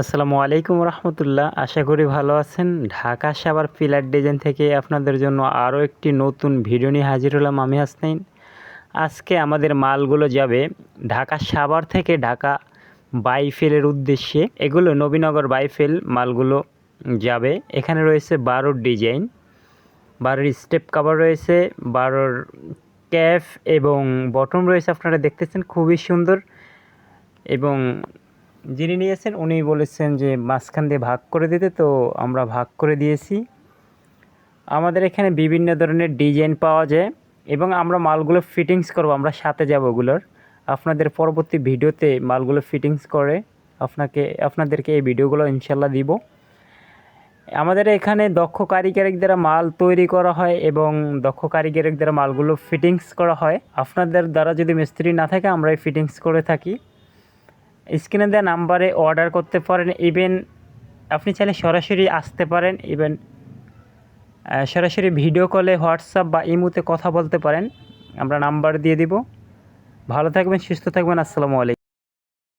আসসালামু আলাইকুম রহমতুল্লাহ। আশা করি ভালো আছেন। ঢাকা সাভার পিলার ডিজাইন থেকে আপনাদের জন্য আরও একটি নতুন ভিডিও নিয়ে হাজির হলাম আমি হাসনাইন। আজকে আমাদের মালগুলো যাবে ঢাকা সাভার থেকে ঢাকা বাইফেলের উদ্দেশ্যে। এগুলো নবীনগর বাইফেল মালগুলো যাবে। এখানে রয়েছে 12 ডিজাইন, 12 স্টেপ কভার রয়েছে, 12 ক্যাফ এবং বটম রয়েছে। আপনারা দেখতেছেন খুবই সুন্দর। এবং যিনি নিয়েছেন উনি বলেছেন যে মাঝখান দিয়ে ভাগ করে দিতে, তো আমরা ভাগ করে দিয়েছি। আমাদের এখানে বিভিন্ন ধরনের ডিজাইন পাওয়া যায় এবং আমরা মালগুলো ফিটিংস করব, আমরা সাথে যাব ওগুলোর। আপনাদের পরবর্তী ভিডিওতে মালগুলো ফিটিংস করে আপনাদেরকে এই ভিডিওগুলো ইনশাল্লাহ দিব। আমাদের এখানে দক্ষ কারিগরের দ্বারা মাল তৈরি করা হয় এবং দক্ষ কারিগরের দ্বারা মালগুলো ফিটিংস করা হয়। আপনাদের দ্বারা যদি মিস্ত্রি না থাকে আমরা এই ফিটিংস করে থাকি। স্ক্রিনে দেওয়া নাম্বারে অর্ডার করতে পারেন। ইভেন আপনি চাইলে সরাসরি আসতে পারেন। ইভেন সরাসরি ভিডিও কলে, হোয়াটসঅ্যাপ বা ইমোতে কথা বলতে পারেন। আমরা নাম্বার দিয়ে দিব। ভালো থাকবেন, সুস্থ থাকবেন। আসসালামু আলাইকুম।